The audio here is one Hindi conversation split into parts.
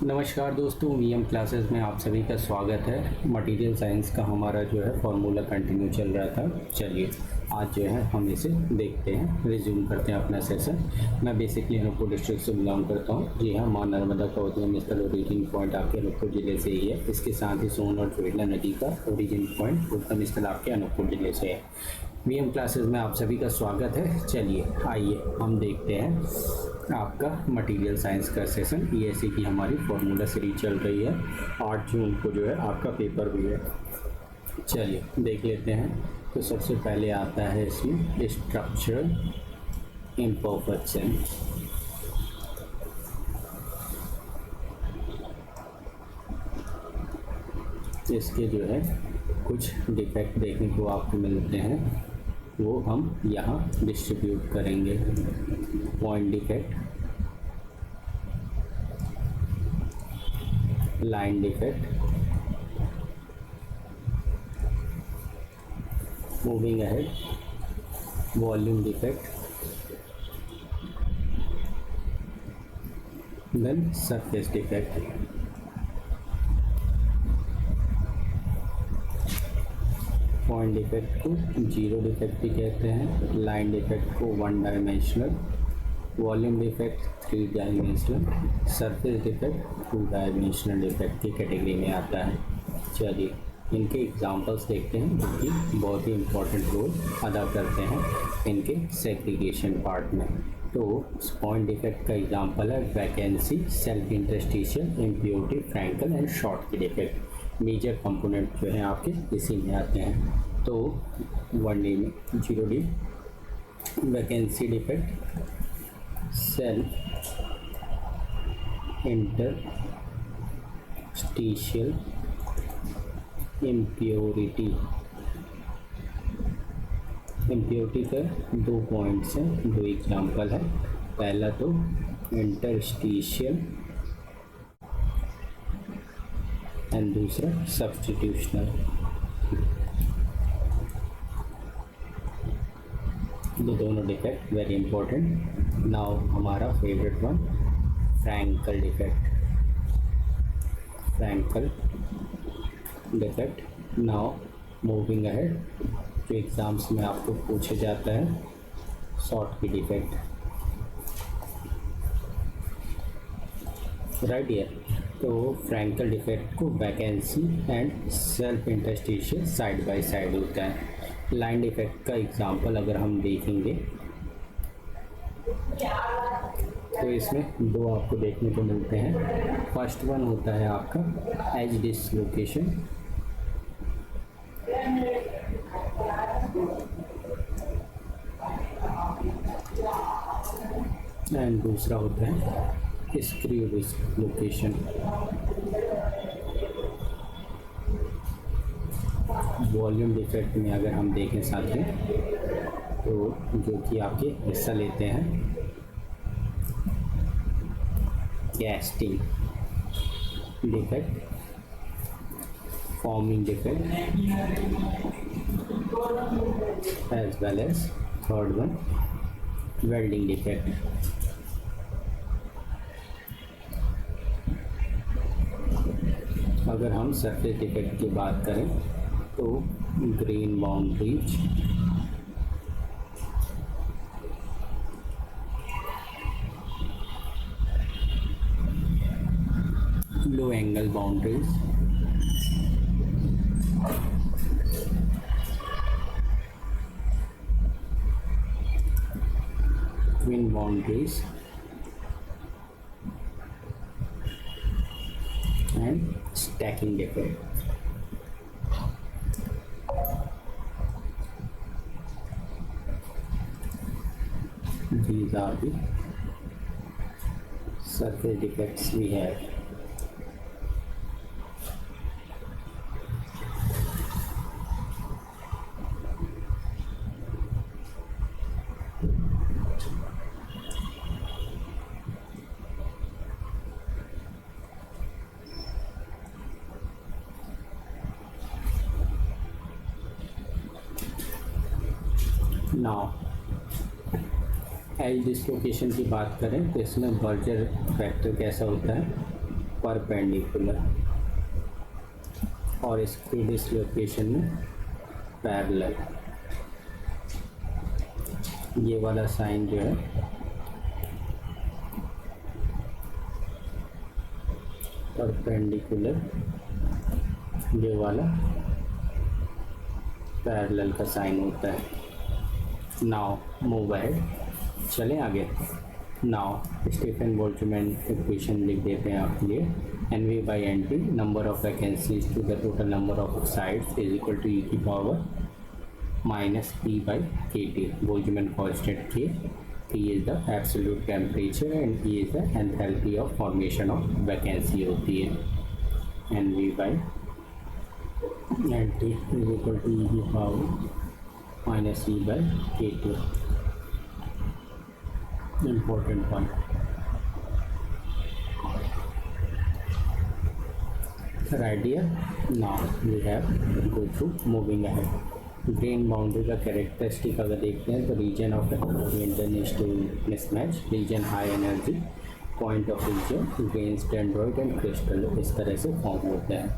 नमस्कार दोस्तों, वीएम क्लासेस में आप सभी का स्वागत है। मटेरियल साइंस का हमारा जो है फॉर्मूला कंटिन्यू चल रहा था। चलिए आज जो है हम इसे देखते हैं, रिज्यूम करते हैं अपना सेशन। मैं बेसिकली अनूपपुर डिस्ट्रिक्ट से बिलोंग करता हूँ। जी हाँ, माँ नर्मदा का उद्गम स्थल ओरिजिन पॉइंट आपके अनूपपुर ज़िले से ही है। इसके साथ ही सोन और चोइला नदी का ओरिजिन पॉइंट उद्गम स्थल आपके अनूपपुर ज़िले से है। वीएम क्लासेस में आप सभी का स्वागत है। चलिए आइए हम देखते हैं आपका मटेरियल साइंस का सेशन। ईएससी की हमारी फॉर्मूला सीरीज चल रही है। 8 जून को जो है आपका पेपर भी है। चलिए देख लेते हैं। तो सबसे पहले आता है इसमें स्ट्रक्चरल इम्परफेक्शन। इसके जो है कुछ डिफेक्ट देखने को आपको मिलते हैं, वो हम यहाँ डिस्ट्रीब्यूट करेंगे। Point defect, line defect, moving ahead, volume defect, then surface defect. Point defect को जीरो डिफेक्ट भी कहते हैं, लाइन डिफेक्ट को 1 dimensional, volume defect 3 dimensional, surface defect 2 dimensional defect की कैटेगरी में आता है। चलिए इनके एग्जांपल्स देखते हैं जो कि बहुत ही इम्पोर्टेंट रोल अदा करते हैं इनके सेग्रीगेशन पार्ट में। तो पॉइंट डिफेक्ट का एग्जांपल है vacancy, self interstitial, impurity, Frenkel and Schottky defect. Major component जो है आपके इसी में आते हैं। तो 1D में 0D vacancy defect, self interstitial impurity. Impurity का 2 पॉइंट्स हैं, 2 एग्जाम्पल है। पहला तो इंटरस्टिशियल एंड दूसरा सब्स्टिट्यूशनल। ये दोनों डिफेक्ट वेरी इंपॉर्टेंट। नाउ हमारा favourite one Frenkel defect. Frenkel defect. Now moving ahead, जो एग्जाम्स में आपको पूछे जाता है Schottky defect. Right year. तो फ्रैंकल डिफेक्ट को vacancy and self interstitial side by side होता है। लाइन डिफेक्ट का एग्जांपल अगर हम देखेंगे तो इसमें 2 आपको देखने को मिलते हैं। फर्स्ट वन होता है आपका एज डिसलोकेशन, एंड दूसरा होता है स्क्रू डिसलोकेशन। वॉल्यूम डिफेक्ट में अगर हम देखें साथ में, तो जो कि आपके हिस्सा लेते हैं casting defect, forming defect, as well as third one welding defect. अगर हम सरफेस डिफेक्ट की बात करें तो grain boundaries, low angle boundaries, twin boundaries and stacking defect. These are the surface defects we have. Now edge dislocation की बात करें तो इसमें बर्जर फैक्टर कैसा होता है, परपेंडिकुलर और इसके डिसलोकेशन में पैरेलल। ये वाला साइन जो है परपेंडिकुलर, ये वाला पैरेलल का साइन होता है। नाउ मूव अहेड, चलें आगे। नाउ स्टीफन बोल्ट्जमैन इक्वेशन लिख देते हैं आपके लिए। N V by N T, number of vacancies to the total number of sites is equal to e की power minus p by k T. Boltzmann constant k, T is the absolute temperature and E is the enthalpy of formation of vacancy होती है। N V by N T is equal to e की power minus e by k T. Important one. Right here, now we have go through moving ahead. Grain boundary का कैरेक्टरिस्टिक अगर देखते हैं तो region of maintenance to mismatch, region high energy, point of region, grains, dendroid and crystal इस तरह से फॉर्म होते हैं।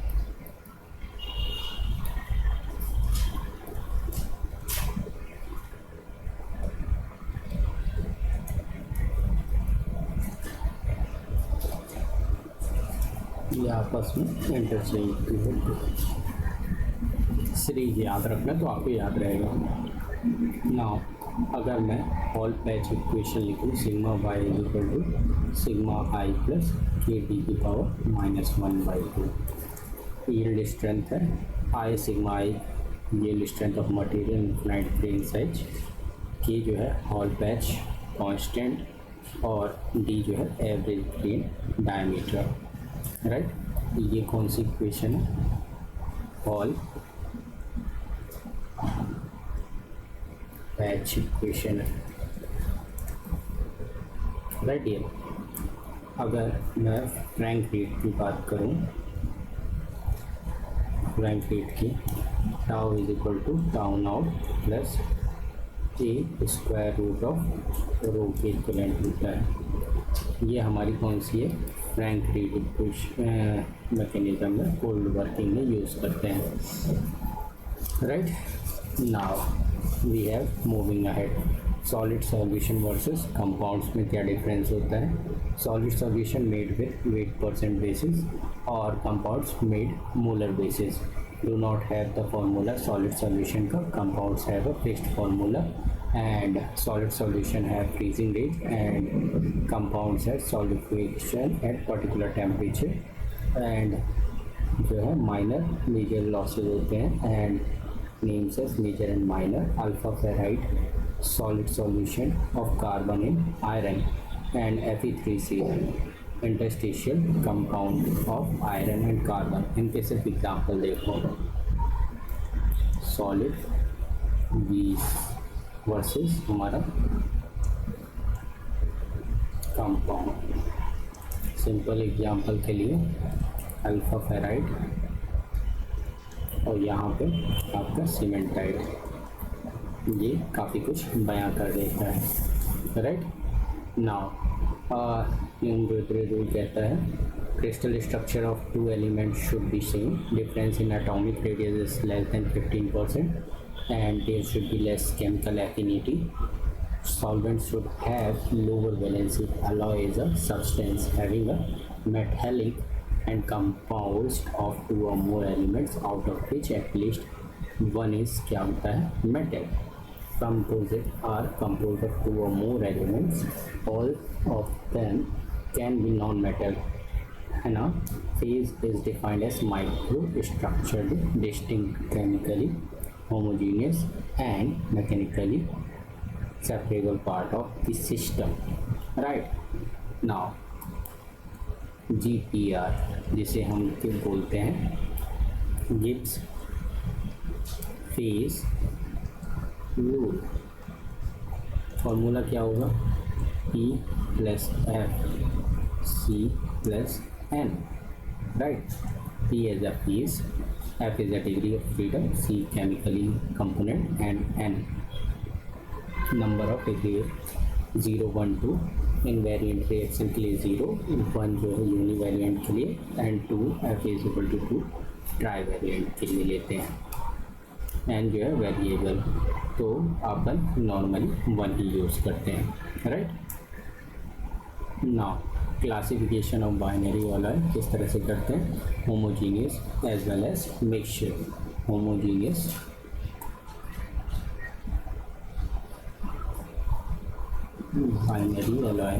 ये आपस में इंटरचेंज होते। सीरीज याद रखना तो आपको याद रहेगा। नाउ अगर मैं हॉल पैच इक्वेशन लिखूँ, sigma Y is equal to sigma I plus K D की पावर माइनस 1/2। यील्ड स्ट्रेंथ है I sigma I, yield strength of material infinite plane size, K जो है हॉल पैच कांस्टेंट, और डी जो है एवरेज प्लेन डायमीटर। राइट, ये कौन सी इक्वेशन है? हॉल पैच इक्वेशन है। राइट, ये अगर मैं फ्रैंक रेट की बात करूं, फ्रैंक रेट की tau is equal to tau not plus a square root of rho के इक्विवेलेंट होता है। ये हमारी कौन सी है? फ्रैंक रेट इक्वेशन मैकेनिज्म में कोल्ड वर्किंग में यूज़ करते हैं। Right, now we have moving ahead. Solid solution versus compounds में क्या डिफरेंस होता है? Solid solution made with weight percent basis और compounds made molar basis. Do not have the formula solid solution का, compounds have a fixed formula, and solid solution have freezing rate and compounds have solidification at particular temperature, and जो है minor major losses होते हैं and names as major and minor। alpha ferrite solid solution of carbon in iron and Fe3C interstitial compound of iron and carbon। इनके सिर्फ एग्जाम्पल देखो, solid 20 वर्सेस हमारा कंपाउंड। सिंपल एग्जांपल के लिए अल्फा फेराइड और यहाँ पे आपका सीमेंटाइड, ये काफ़ी कुछ बयां कर देता है। राइट, नाउ न्यूटन रूल कहता है crystal structure of two elements should be same, difference in atomic radius is less than 15%, and there should be less chemical affinity. Solvents should have lower valency. Alloy is a substance having a metallic and composed of two or more elements, out of which at least one is क्या होता है? metal. Composite are composed of two or more elements. All of them can be non-metal. है ना? Phase is defined as microstructured, distinct chemically, homogeneous and mechanically separable part of the system। right, now GPR जिसे हम क्यों बोलते हैं? Gibbs phase rule. फॉर्मूला क्या होगा? E plus F C plus N। Right, P is a phase, F is a degree of freedom, C chemically component, and N number of degree 0, 1, 2, invariant reaction के लिए 0, 1 जो है यूनिवेरिएंट के लिए, and 2 F is equal to 2 trivariant के लिए लेते हैं। एन जो है वेरिएबल, तो अपन नॉर्मली 1 ही यूज़ करते हैं, right. Now classification of binary वाला है किस तरह से करते हैं, homogeneous as well as mixture. Homogeneous binary alloy,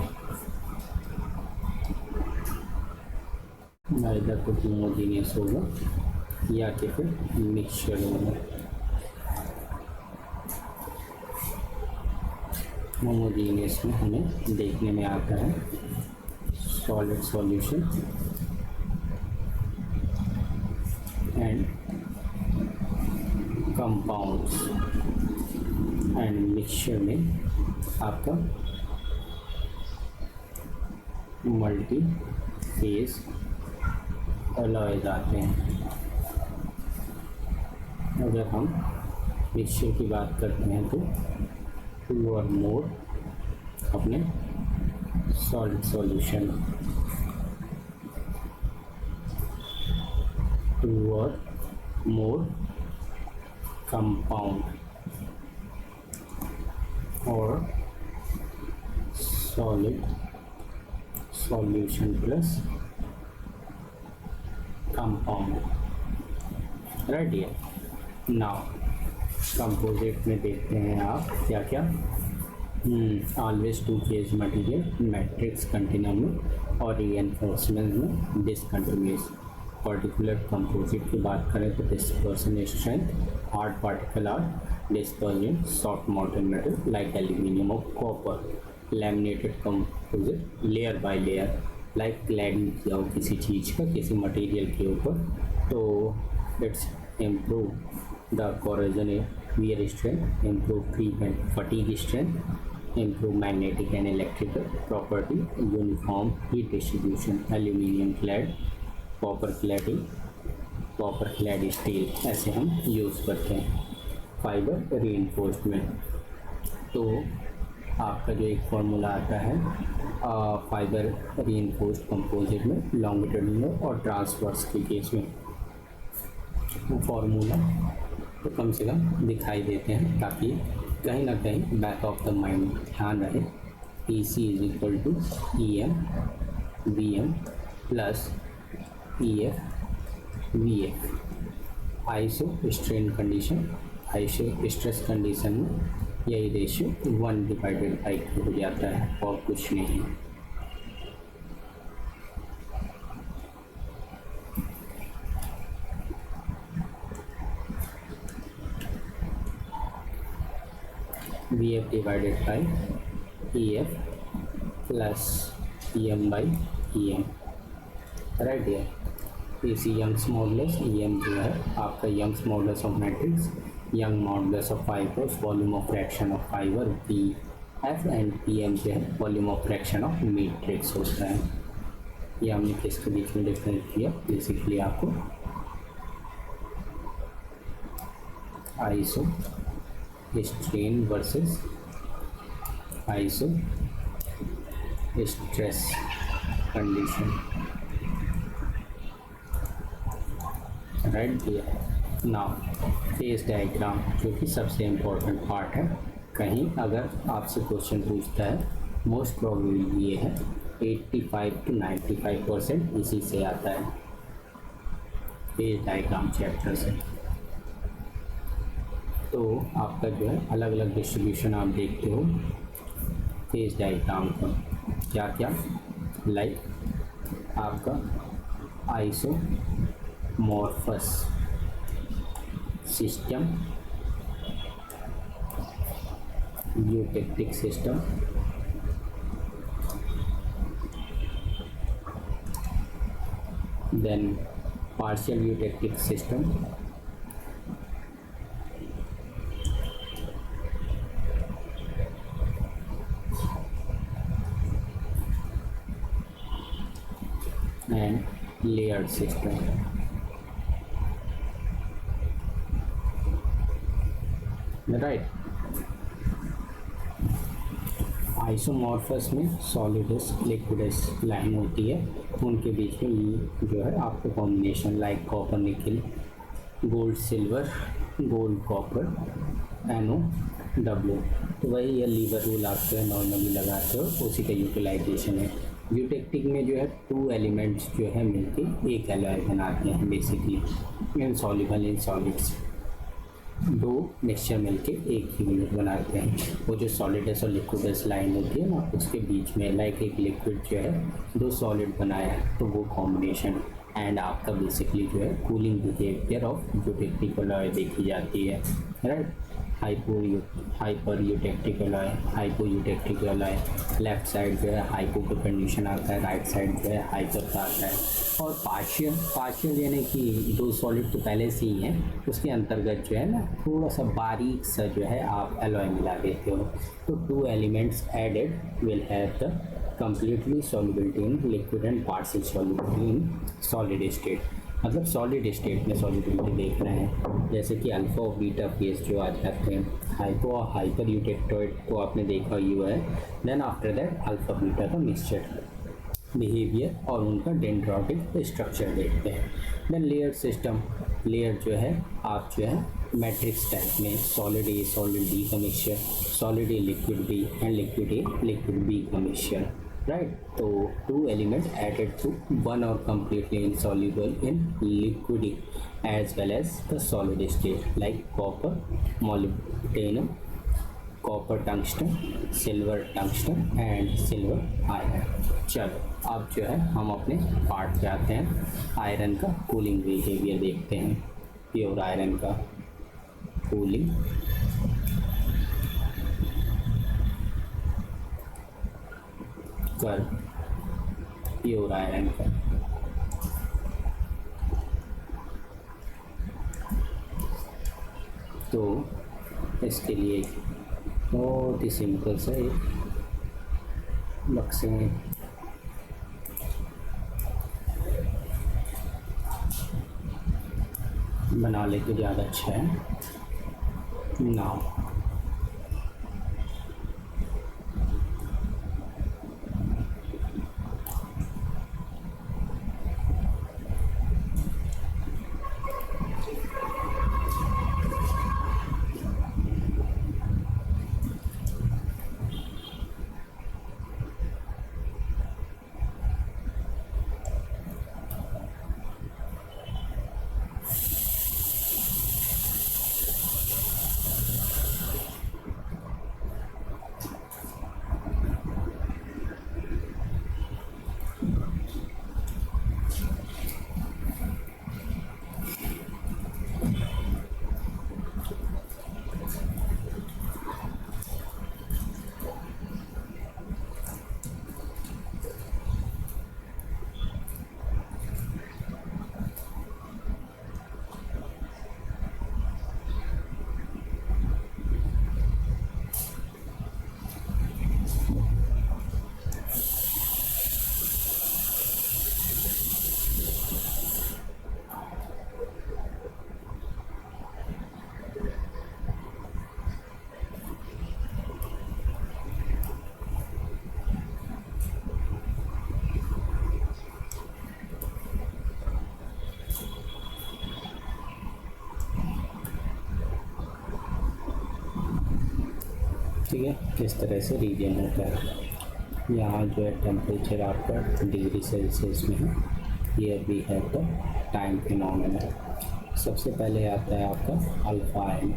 इधर तो होमोजीनियस होगा या कि फिर मिक्सचर होगा। होमोजीनियस में हमें देखने में आता है solid solution and compounds, and mixture में आपका मल्टी फेज अलॉयज आते हैं। अगर हम मिक्सचर की बात करते हैं तो 2 और मोर अपने सॉलिड सॉल्यूशन, 2 और मोर कंपाउंड, और solid solution plus compound, right. ये नाउ कंपोजिट में देखते हैं आप क्या क्या, always 2 phase material, matrix continuum और रीएनफोर्समेंट में डिसकंटिन्यूस। पर्टिकुलर कंपोजिट की बात करें तो dispersion strength, hard particle or dispersion, soft molten metal like aluminium और copper, laminated composite layer by layer, like cladding किया हो किसी चीज़ का किसी मटेरियल के ऊपर, तो it's improve the corrosion wear strength, improve creep and fatigue strength, improve magnetic and electrical property, uniform heat distribution, aluminium clad, copper cladding, copper clad steel, ऐसे हम यूज़ करते हैं। फाइबर रीइंफोर्समेंट, तो आपका जो एक फॉर्मूला आता है फाइबर रीइंफोर्स्ड कंपोजिट में लॉन्गिट्यूडिनल और ट्रांसवर्स के केस में, वो फार्मूला तो कम से कम दिखाई देते हैं ताकि कहीं ना कहीं बैक ऑफ द माइंड ध्यान रहे। E C is equal to E M V M plus E F V F. Iso strain condition, iso stress condition में यही रेशियो 1/2 हो जाता है और कुछ नहीं। V F divided by E F plus E M by E M, right. ये इसी यंग्स मॉडुलस, ई एम जो है आपका Young's modulus of matrix, Young modulus of fibres, volume of fraction of fibre P F, and P M जो है volume of fraction of matrix होता है। ये हमने किसके बीच में डिफरेंस किया, बेसिकली आपको iso strain versus iso stress condition, right दिया है। नाउ फेज डायग्राम जो कि सबसे इम्पोर्टेंट पार्ट है, कहीं अगर आपसे क्वेश्चन पूछता है मोस्ट प्रोबेबली ये है 85 to 95% इसी से आता है, फेज डायग्राम चैप्टर से। तो आपका जो है अलग अलग डिस्ट्रीब्यूशन आप देखते हो फेज डायग्राम का, क्या क्या, लाइक आपका isomorphous system, eutectic system, then partial eutectic system, and layered system. Right. Isomorphous में सॉलिडस लिक्विडस लाइन होती है, उनके बीच में जो है आपको combination like copper nickel, gold silver, gold copper, NO तो वही ये लीवर रूल आप जो है नॉर्मली लगाते हो, उसी का यूटिलाइजेशन है। यूटेक्टिक में जो है 2 एलिमेंट्स जो है मिलके एक एलॉय बनाते हैं basically insoluble in solids. 2 mixture मिलके एक ही यूनिट बनाते हैं। वो जो सॉलिडस और लिक्विडस लाइन होती है ना, उसके बीच में लाइक एक लिक्विड जो है 2 सॉलिड बनाया है, तो वो कॉम्बिनेशन एंड आपका बेसिकली जो है cooling behaviour of eutectic alloy देखी जाती है, right. Hyper eutectic alloy, hypo eutectic alloy, left side जो है हाइपो पे कंडीशन आता है, राइट साइड जो है हाइपर का आता है। और पार्शियल यानी कि 2 सॉलिड तो पहले से ही हैं, उसके अंतर्गत जो है ना थोड़ा सा बारीक सा जो है आप एलॉय मिला देते हो, तो 2 elements added will have the completely solubility in liquid and partial solubility in solid state। मतलब सॉलिड स्टेट में सॉलिबिलिटी देख रहे हैं, जैसे कि अल्फा और बीटा फेज जो आ जाते हैं। हाइपो और हाइपर यूटेक्टोइड को आपने देखा यू है, then after that alpha beta का मिक्सचर बिहेवियर और उनका डेंड्रोटिक स्ट्रक्चर देखते हैं। देन लेयर सिस्टम, लेयर जो है आप जो है मैट्रिक्स टाइप में सॉलिड ए सॉलिड बी का मिक्सचर, solid A liquid B and liquid A liquid B का मिक्सचर, राइट। तो 2 एलिमेंट एडेड टू 1 और completely insoluble in liquid as well as the solid state like copper, molybdenum, copper tungsten, silver tungsten and silver iron। चलो अब जो है हम अपने पार्ट पे आते हैं। आयरन का कूलिंग बिहेवियर देखते हैं। प्योर आयरन का कूलिंग, कर प्योर आयरन का तो इसके लिए बहुत ही सिंपल सा एक बक्से में बना ले तो ज़्यादा अच्छा है ना। ठीक है, किस तरह से रीजन होता है। यहाँ जो है टेम्परेचर आपका डिग्री सेल्सियस में है। ये भी है तो टाइम फिनोमेना। सबसे पहले आता है आपका अल्फा आयन,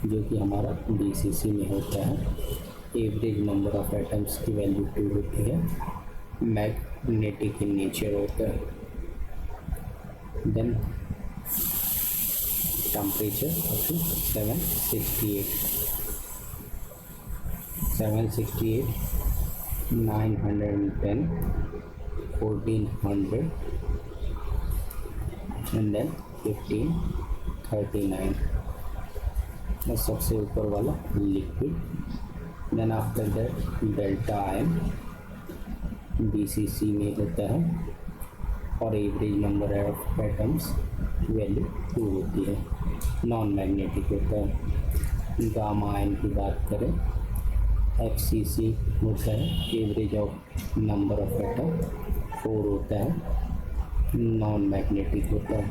जो कि हमारा BCC में होता है। एवरेज नंबर ऑफ एटम्स की वैल्यू 2 होती है। मैग्नेटिक इन नेचर होता है। Then temperature up to 768, 910, 1400 and then 1539। सबसे ऊपर वाला liquid. Then after that delta iron BCC में होता है और average number of atoms value 2 होती है। नॉन मैग्नेटिक होता है। गामा आयन की बात करें, FCC होता है, average of number of atom 4 होता है, नॉन मैग्नेटिक होता है।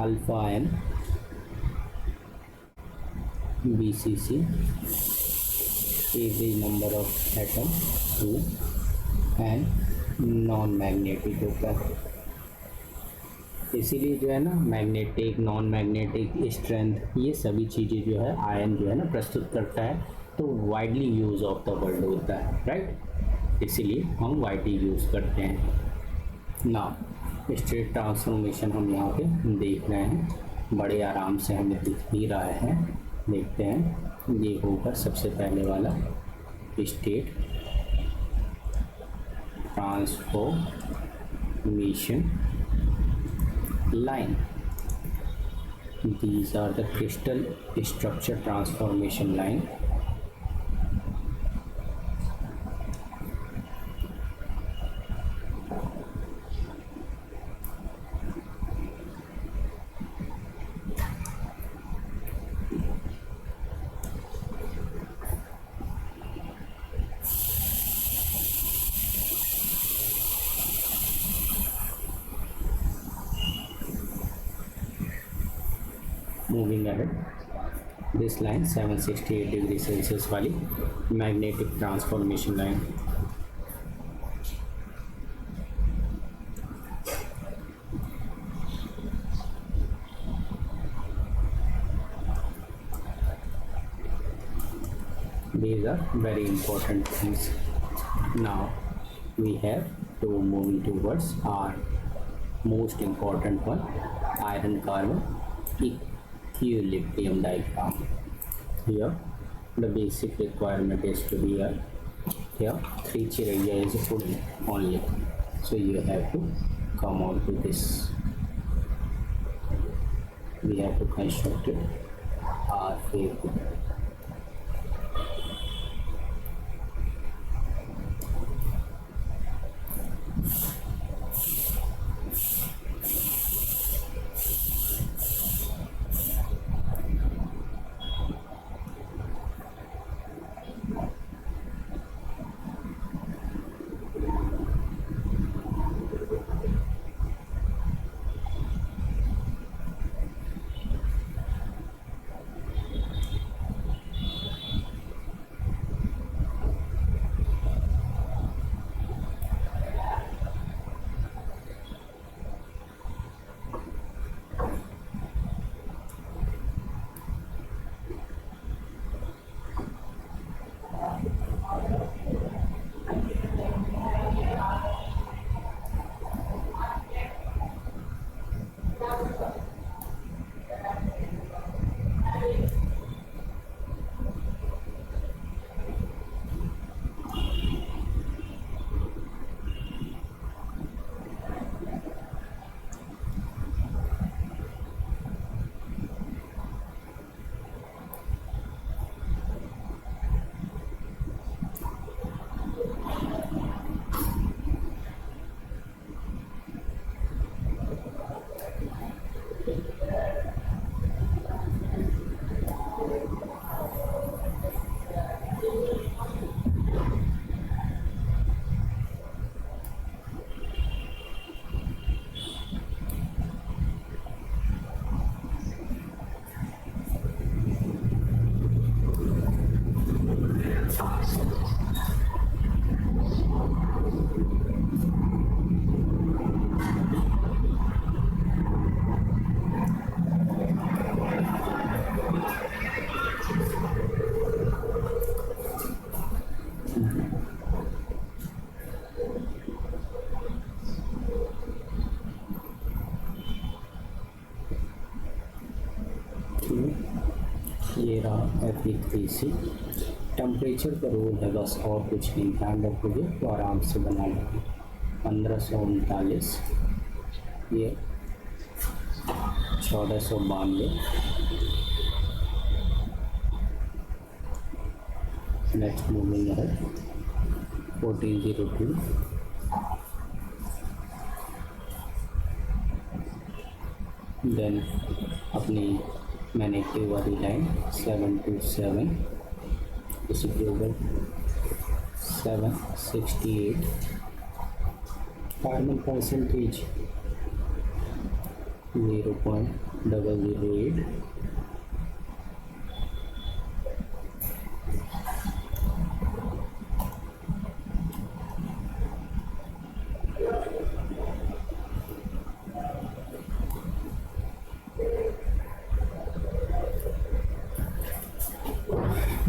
Alpha in BCC, average number of atom 2 and non magnetic होता है। इसीलिए जो है ना मैग्नेटिक, नॉन मैग्नेटिक, स्ट्रेंथ, ये सभी चीज़ें जो है आयन जो है ना प्रस्तुत करता है, तो widely use of the word होता है, राइट। इसीलिए हम वाइडली यूज़ करते हैं। ना स्टेट ट्रांसफॉर्मेशन हम यहाँ पे देख रहे हैं, बड़े आराम से हमें दिख ही रहा है। देखते हैं, ये होगा सबसे पहले वाला state transformation line. These are the crystal structure transformation line. Moving ahead, this line 768 degree Celsius वाली magnetic transformation line. These are very important things. Now we have to moving towards our most important one, iron carbon equilibrium diagram. Here the basic requirement is to be here 3 chiraiya is put only, so you have to come on to this. We have to construct it our favorite. ये रहा FE3C। टेम्परेचर का रोल है बस, और कुछ नहीं, ध्यान रखोगे तो आराम से बना लोगे। 1539, ये 1492, नेक्स्ट मूविंग है 1402, देन अपनी मैं नेगेटिव वाली लाइन 7 to 7 इस इक्वल 768 कार्बन परसेंटेज 0.008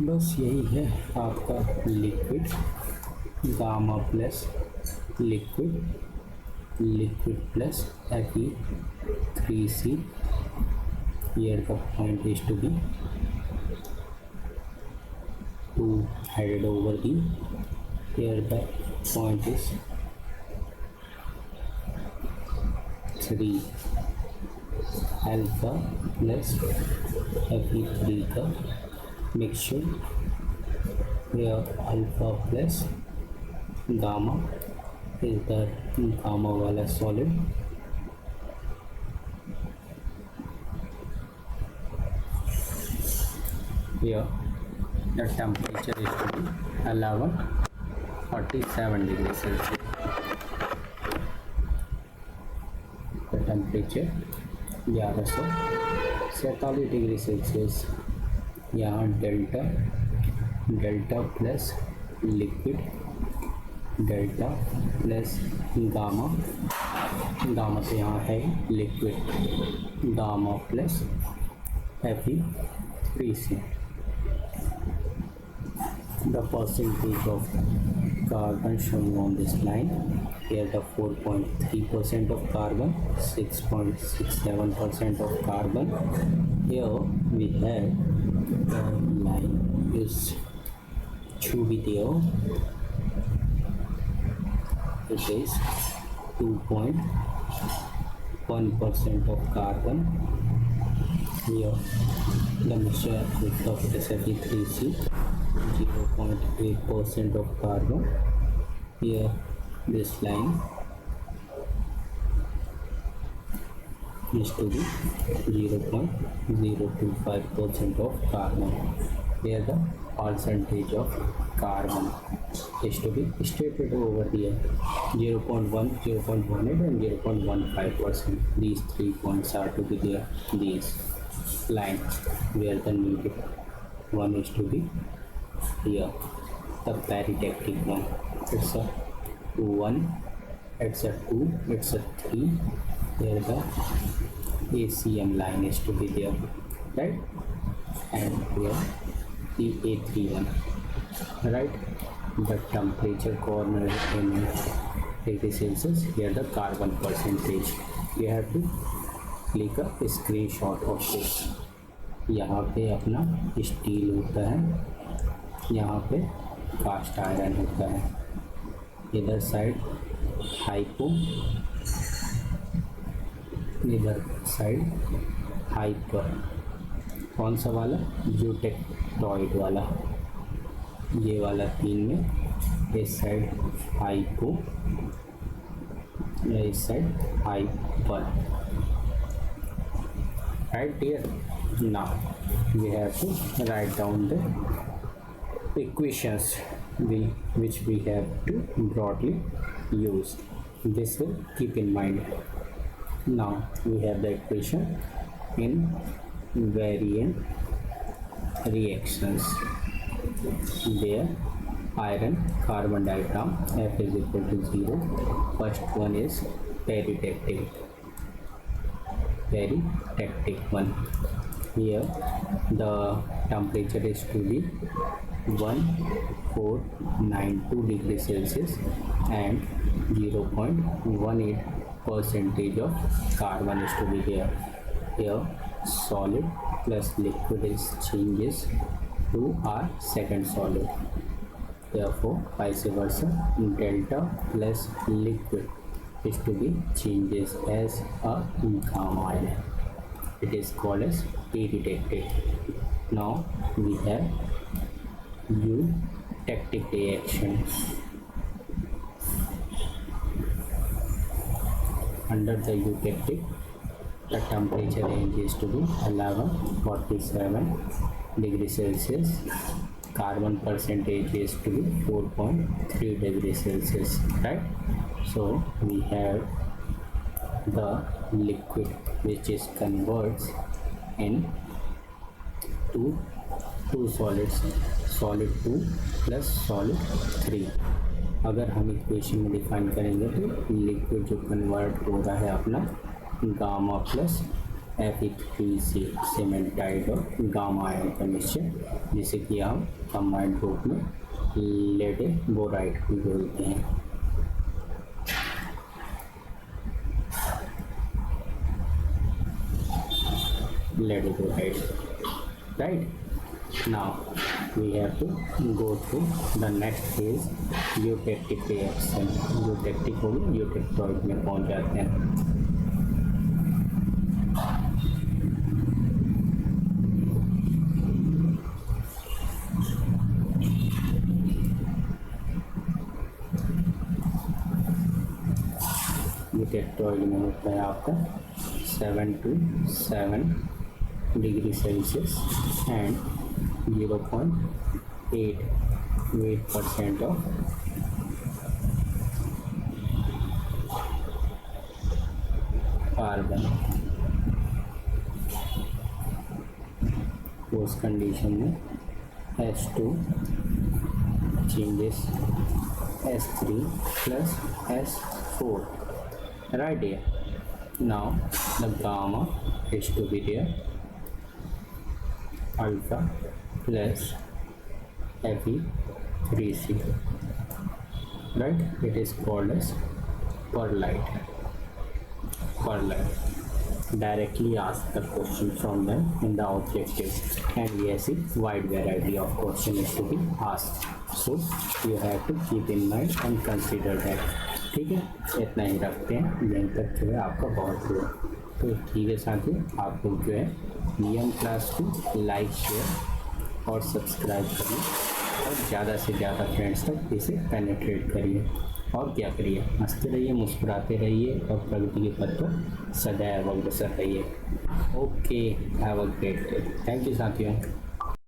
बस यही है आपका liquid gamma plus liquid plus Fe3C. Here the point is to be 2 added over the, here the point is 3 alpha plus Fe3 का mixture. Here alpha plus gamma is the gamma वाला solid. Here the temperature is to be 1147 degrees Celsius. The temperature 1147 degree Celsius. यहाँ delta plus liquid delta plus gamma तो यहाँ है liquid gamma plus Fe3C. The percentage of carbon shown on this line. Here the 4.3% of carbon, 6.67% of carbon. Here we have the line is to be there. It is 2.1% of carbon. Here the mixture with of Fe3C, 0.8% of carbon. Here this line is to be 0.025% of carbon. Here the percentage of carbon is to be stated over here 0.1, 0.18 and 0.15%. These 3 points are to be there. These lines where the needed one is to be here, the paritactic one. It's a 1, it's a 2, it's a 3. Here the ACM line is to be there, right? And here the A31, right? The temperature corner in degree Celsius. Here the carbon percentage. You have to click a screenshot of this. यहाँ पे अपना स्टील होता है, यहाँ पे कास्ट आयरन होता है, इधर साइड हाइपो, इधर साइड हाइपर. कौन सा वाला? ब्यूटेक्टॉइड वाला, ये वाला 3 में. इस साइड हाइपो, इस side hyper. Right here. Now we have to write down the equations which we have to broadly use. This will keep in mind. Now we have the equation in variant reactions. There iron carbon diagram F is equal to 0. First one is peritactic one. Here the temperature is to be 1492 degrees Celsius and 0.18% of carbon is to be there. Here solid plus liquid is changes to our second solid. Therefore vice versa, delta plus liquid is to be changes as a gamma ion. It is called as peritactic. Now we have eutectic reaction. Under the eutectic, the temperature range is to be 1147 degree Celsius. Carbon percentage is to be 4.3 degree Celsius, right? So we have the liquid which is converts in two solids, solid 2 plus solid 3. अगर हम इक्वेशन में डिफाइन करेंगे तो लिक्विड जो कन्वर्ट हो रहा है अपना गामा प्लस Fe3C सेमेंटाइड और गामा आयन का मिक्सचर, जिसे कि हम कंबाइंड ग्रुप में लेड बोराइड भी बोलते हैं। Ledeburite, right. Now we have to go through the next phase, eutectic reaction। eutectic हो गया, eutectoid में पहुंच जाते हैं। eutectoid में होता है आपका 7 to 7 degree Celsius and 0.8% of carbon. उस कंडीशन में H2 changes S3 plus S4, right here। Now the gamma is to be there, alpha plus Fe3C, right? It is called as perlite। Directly ask the question from them in the objective, and yes, a wide variety of question is to be asked, so you have to keep in mind and consider that। ठीक है, इतना ही रखते हैं, यहीं तक जो है आपका बहुत हुआ। तो ठीक है साथियों, आप लोग जो है नियम क्लास को लाइक, शेयर और सब्सक्राइब करिए और ज़्यादा से ज़्यादा फ्रेंड्स तक इसे पेनिट्रेट करिए। और क्या करिए, हंसते रहिए, मुस्कुराते रहिए और प्रगति के पथ पर सदैव अग्रसर रहिए। Okay, have a great day. Thank you साथियों।